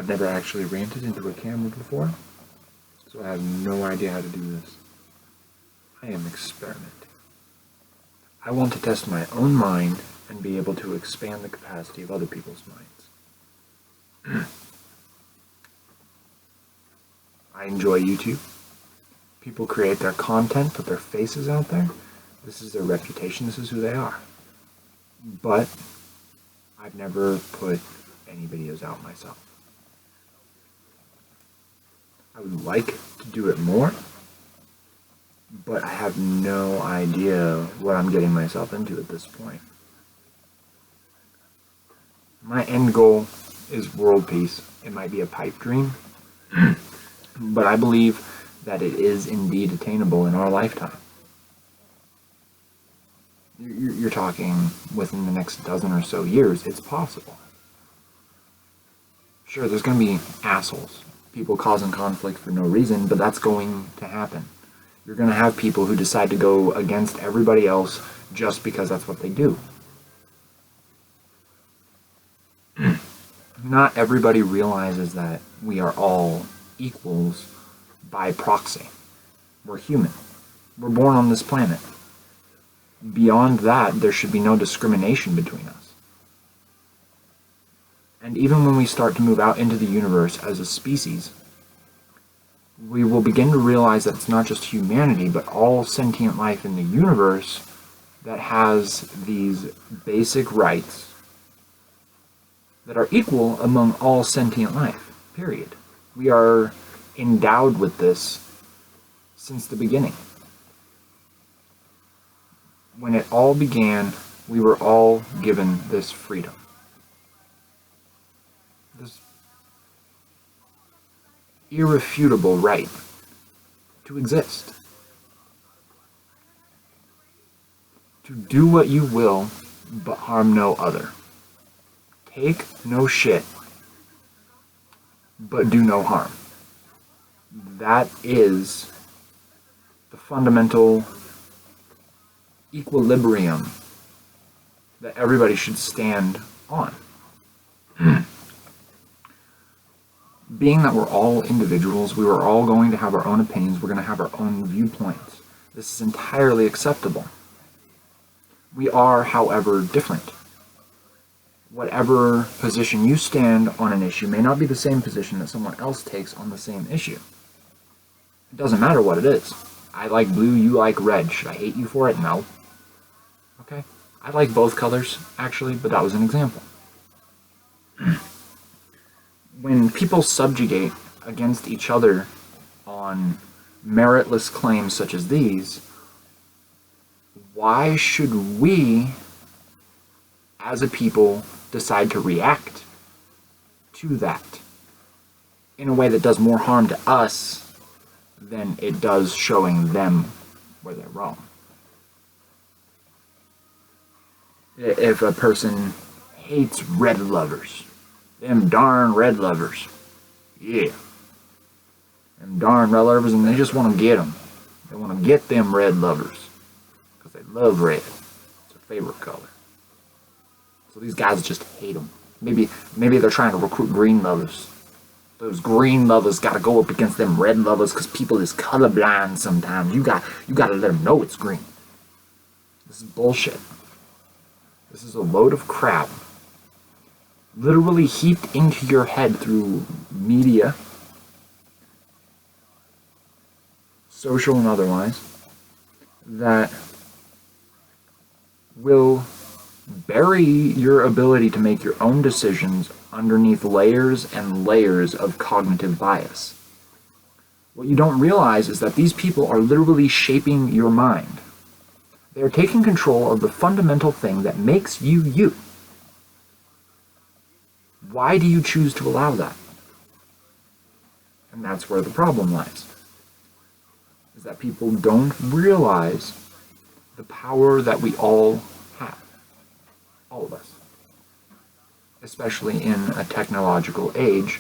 I've never actually ranted into a camera before, so I have no idea how to do this. I am experimenting. I want to test my own mind and be able to expand the capacity of other people's minds. I enjoy YouTube. People create their content, put their faces out there. This is their reputation, this is who they are. But I've never put any videos out myself. I would like to do it more, but I have no idea what I'm getting myself into at this point. My end goal is world peace. It might be a pipe dream, but I believe that it is indeed attainable in our lifetime. You're talking within the next dozen or so years, it's possible. Sure, there's going to be assholes, people causing conflict for no reason, but that's going to happen. You're going to have people who decide to go against everybody else just because that's what they do. Not everybody realizes that we are all equals by proxy. We're human. We're born on this planet. Beyond that, there should be no discrimination between us. And even when we start to move out into the universe as a species, we will begin to realize that it's not just humanity, but all sentient life in the universe that has these basic rights that are equal among all sentient life, period. We are endowed with this since the beginning. When it all began, we were all given this freedom. This irrefutable right to exist. To do what you will, but harm no other. Take no shit, but do no harm. That is the fundamental equilibrium that everybody should stand on. Being that we're all individuals, we are all going to have our own opinions, we're going to have our own viewpoints. This is entirely acceptable. We are, however, different. Whatever position you stand on an issue may not be the same position that someone else takes on the same issue. It doesn't matter what it is. I like blue, you like red. Should I hate you for it? No. Okay? I like both colors, actually, but that was an example. When people subjugate against each other on meritless claims such as these, why should we, as a people, decide to react to that in a way that does more harm to us than it does showing them where they're wrong? If a person hates red lovers, them darn red lovers, yeah, them darn red lovers, and they just want to get them. They want to get them red lovers because they love red. It's their favorite color. So these guys just hate them. Maybe they're trying to recruit green lovers. Those green lovers got to go up against them red lovers because people is colorblind sometimes. You got to let them know it's green. This is bullshit. This is a load of crap, literally heaped into your head through media, social and otherwise, that will bury your ability to make your own decisions underneath layers and layers of cognitive bias. What you don't realize is that these people are literally shaping your mind. They are taking control of the fundamental thing that makes you you. Why do you choose to allow that? And that's where the problem lies. Is that people don't realize the power that we all have. All of us. Especially in a technological age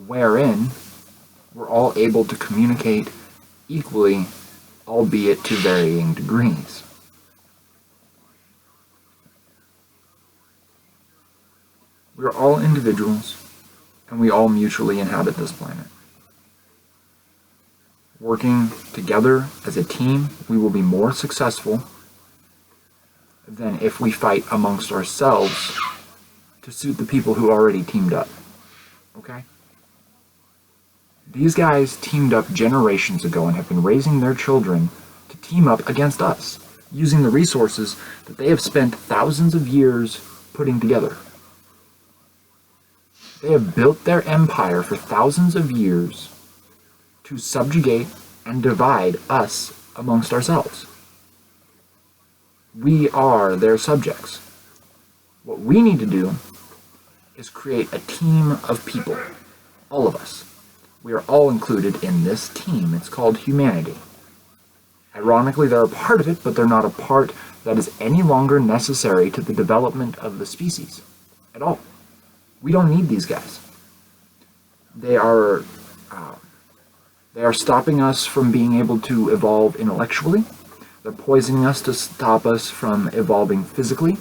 wherein we're all able to communicate equally, albeit to varying degrees. We're all individuals, and we all mutually inhabit this planet. Working together as a team, we will be more successful than if we fight amongst ourselves to suit the people who already teamed up. Okay? These guys teamed up generations ago and have been raising their children to team up against us, using the resources that they have spent thousands of years putting together. They have built their empire for thousands of years to subjugate and divide us amongst ourselves. We are their subjects. What we need to do is create a team of people, all of us. We are all included in this team. It's called humanity. Ironically, they're a part of it, but they're not a part that is any longer necessary to the development of the species at all. We don't need these guys. They are stopping us from being able to evolve intellectually. They're poisoning us to stop us from evolving physically.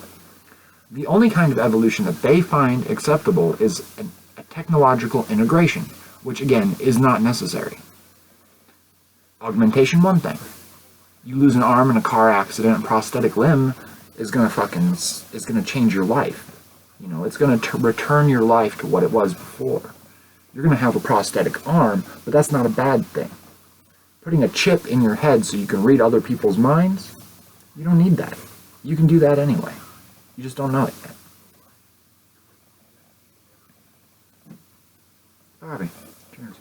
The only kind of evolution that they find acceptable is a technological integration, which again is not necessary. Augmentation, one thing. You lose an arm in a car accident, a prosthetic limb is gonna change your life. You know, it's gonna return your life to what it was before. You're gonna have a prosthetic arm, but that's not a bad thing. Putting a chip in your head so you can read other people's minds, you don't need that. You can do that anyway. You just don't know it yet. Bobby, cheers.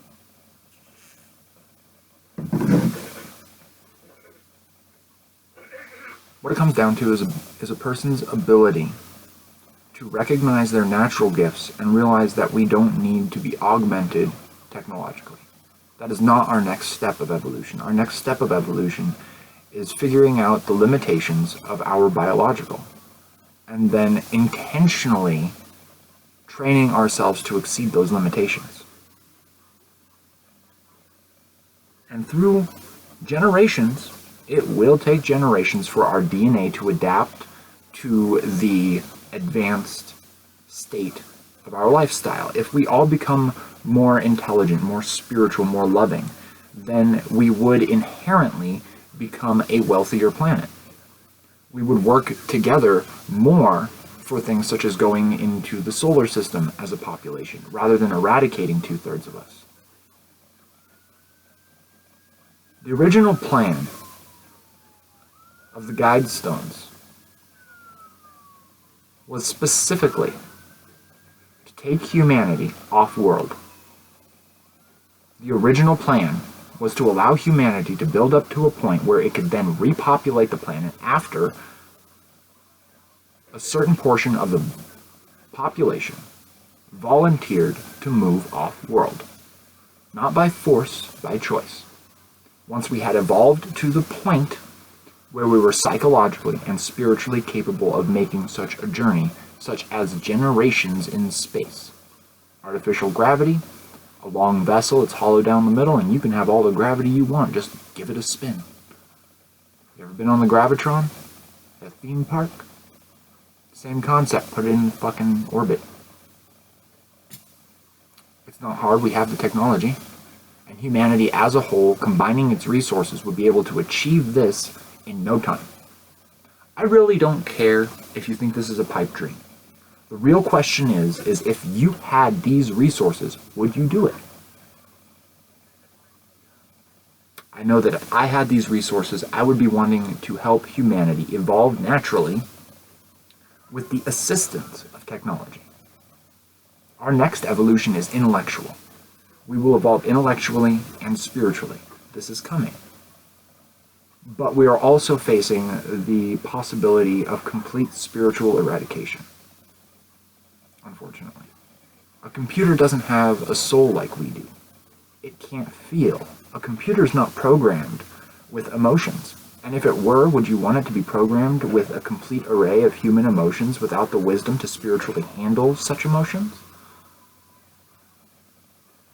What it comes down to is a person's ability to recognize their natural gifts and realize that we don't need to be augmented technologically. That is not our next step of evolution. Our next step of evolution is figuring out the limitations of our biological, and then intentionally training ourselves to exceed those limitations. And through generations, it will take generations for our DNA to adapt to the advanced state of our lifestyle. If we all become more intelligent, more spiritual, more loving, then we would inherently become a wealthier planet. We would work together more for things such as going into the solar system as a population, rather than eradicating 2/3 of us. The original plan of the Guidestones was specifically to take humanity off-world. The original plan was to allow humanity to build up to a point where it could then repopulate the planet after a certain portion of the population volunteered to move off-world. Not by force, by choice. Once we had evolved to the point where we were psychologically and spiritually capable of making such a journey, such as generations in space. Artificial gravity, a long vessel, it's hollow down the middle, and you can have all the gravity you want, just give it a spin. You ever been on the Gravitron? That theme park? Same concept, put it in fucking orbit. It's not hard, we have the technology. And humanity as a whole, combining its resources, would be able to achieve this in no time. I really don't care if you think this is a pipe dream. The real question is if you had these resources, would you do it? I know that if I had these resources, I would be wanting to help humanity evolve naturally with the assistance of technology. Our next evolution is intellectual. We will evolve intellectually and spiritually. This is coming. But we are also facing the possibility of complete spiritual eradication. Unfortunately. A computer doesn't have a soul like we do. It can't feel. A computer's not programmed with emotions. And if it were, would you want it to be programmed with a complete array of human emotions without the wisdom to spiritually handle such emotions?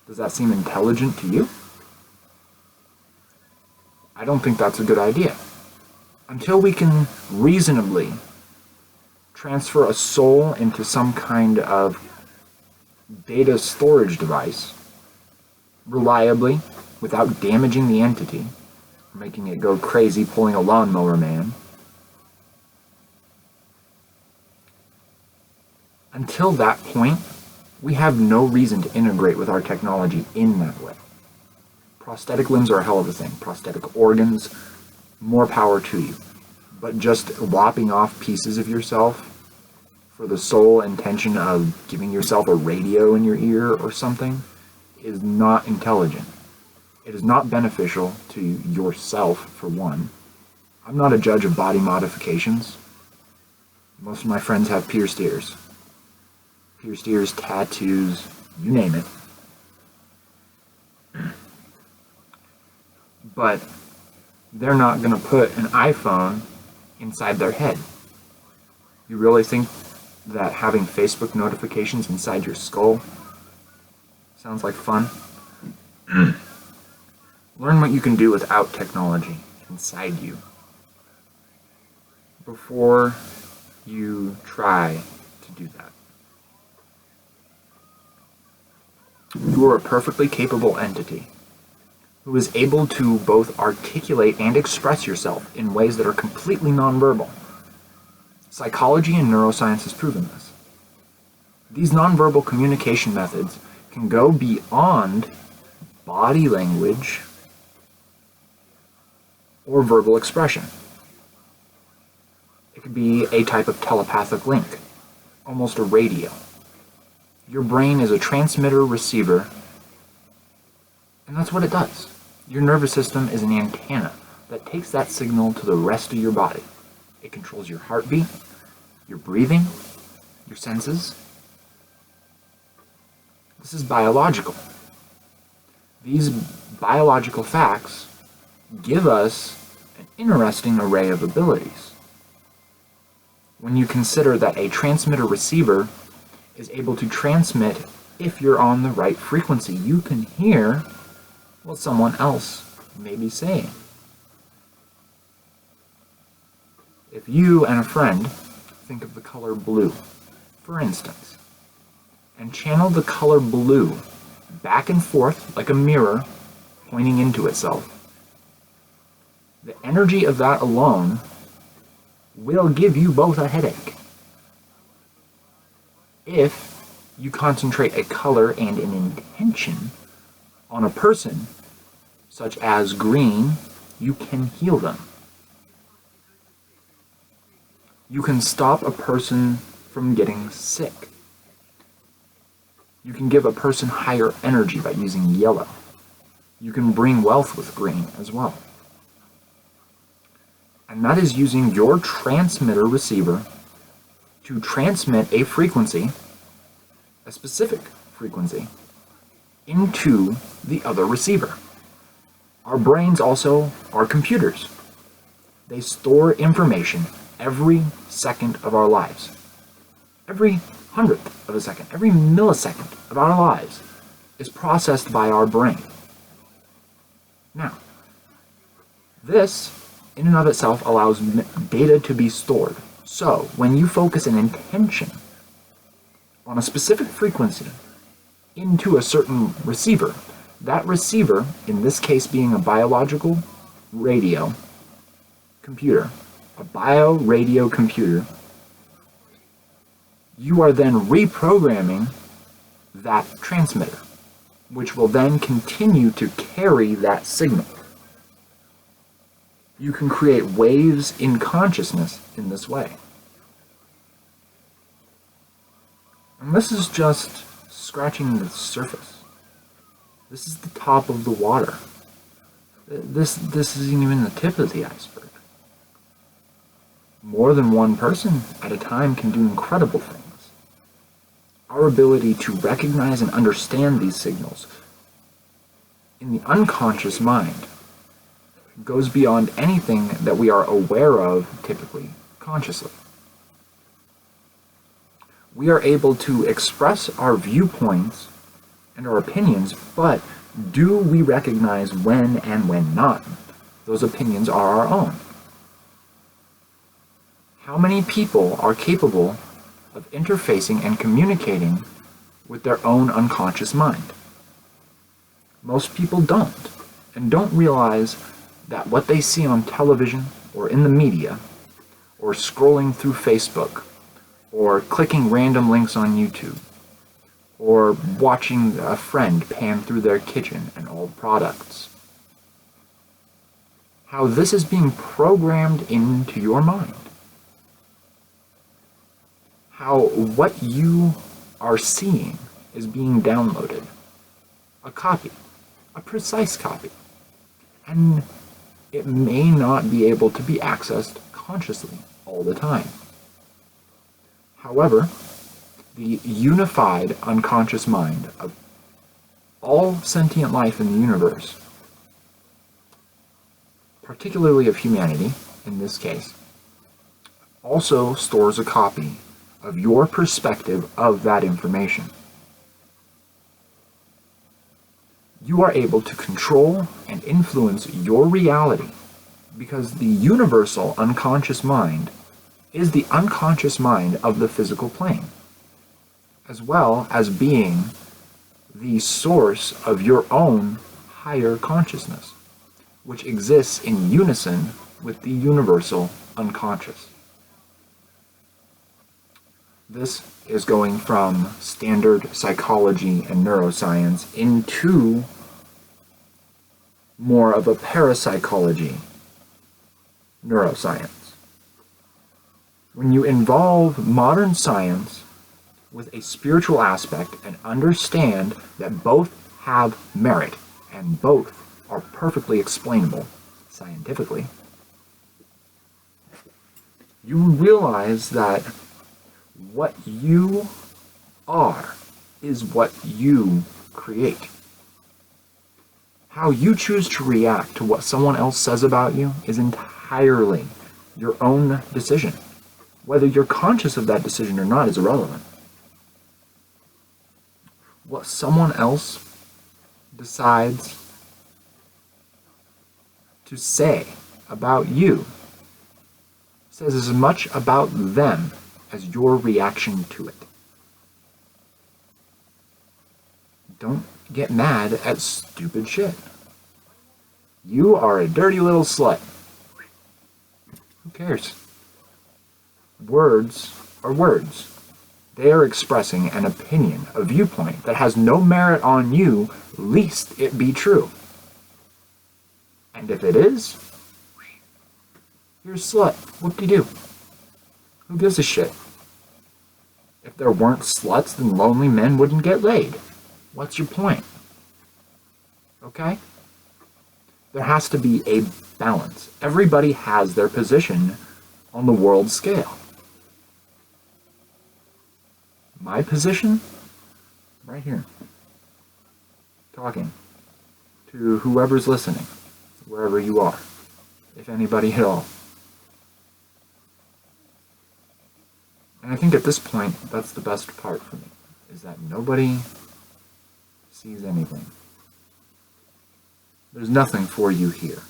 Does that seem intelligent to you? I don't think that's a good idea. Until we can reasonably transfer a soul into some kind of data storage device reliably without damaging the entity, or making it go crazy pulling a lawnmower man. Until that point, we have no reason to integrate with our technology in that way. Prosthetic limbs are a hell of a thing. Prosthetic organs, more power to you. But just lopping off pieces of yourself for the sole intention of giving yourself a radio in your ear or something is not intelligent. It is not beneficial to yourself, for one. I'm not a judge of body modifications. Most of my friends have pierced ears. Pierced ears, tattoos, you name it. But they're not going to put an iPhone inside their head. You really think that having Facebook notifications inside your skull sounds like fun? Learn what you can do without technology inside you before you try to do that. You are a perfectly capable entity who is able to both articulate and express yourself in ways that are completely nonverbal. Psychology and neuroscience has proven this. These nonverbal communication methods can go beyond body language or verbal expression. It could be a type of telepathic link, almost a radio. Your brain is a transmitter-receiver, and that's what it does. Your nervous system is an antenna that takes that signal to the rest of your body. It controls your heartbeat, your breathing, your senses. This is biological. These biological facts give us an interesting array of abilities. When you consider that a transmitter-receiver is able to transmit if you're on the right frequency, you can hear what someone else may be saying. If you and a friend think of the color blue, for instance, and channel the color blue back and forth like a mirror pointing into itself, the energy of that alone will give you both a headache. If you concentrate a color and an intention on a person, such as green, you can heal them. You can stop a person from getting sick. You can give a person higher energy by using yellow. You can bring wealth with green as well. And that is using your transmitter receiver to transmit a frequency, a specific frequency, into the other receiver. Our brains also are computers. They store information every second of our lives. Every hundredth of a second, every millisecond of our lives is processed by our brain. Now, this in and of itself allows data to be stored. So, when you focus an intention on a specific frequency into a certain receiver, that receiver, in this case being a biological radio computer, a bio-radio computer, you are then reprogramming that transmitter, which will then continue to carry that signal. You can create waves in consciousness in this way. And this is just scratching the surface. This is the top of the water. This isn't even the tip of the iceberg. More than one person at a time can do incredible things. Our ability to recognize and understand these signals in the unconscious mind goes beyond anything that we are aware of, typically, consciously. We are able to express our viewpoints and our opinions, but do we recognize when and when not those opinions are our own? How many people are capable of interfacing and communicating with their own unconscious mind. Most people don't, and don't realize that what they see on television or in the media, or scrolling through Facebook, or clicking random links on YouTube, or watching a friend pan through their kitchen and old products, how this is being programmed into your mind. How what you are seeing is being downloaded. A copy. A precise copy. And it may not be able to be accessed consciously all the time. However, the unified unconscious mind of all sentient life in the universe, particularly of humanity in this case, also stores a copy of your perspective of that information. You are able to control and influence your reality because the universal unconscious mind is the unconscious mind of the physical plane, as well as being the source of your own higher consciousness, which exists in unison with the universal unconscious. This is going from standard psychology and neuroscience into more of a parapsychology neuroscience. When you involve modern science with a spiritual aspect and understand that both have merit and both are perfectly explainable scientifically, you realize that what you are is what you create. How you choose to react to what someone else says about you is entirely your own decision. Whether you're conscious of that decision or not is irrelevant. What someone else decides to say about you says as much about them as your reaction to it. Don't get mad at stupid shit. You are a dirty little slut. Who cares? Words are words. They are expressing an opinion, a viewpoint that has no merit on you, lest it be true. And if it is, you're a slut. Whoop-de-doo. Who gives a shit? If there weren't sluts, then lonely men wouldn't get laid. What's your point? Okay? There has to be a balance. Everybody has their position on the world scale. My position? Right here. Talking to whoever's listening, wherever you are, if anybody at all. And I think at this point, that's the best part for me, is that nobody sees anything. There's nothing for you here.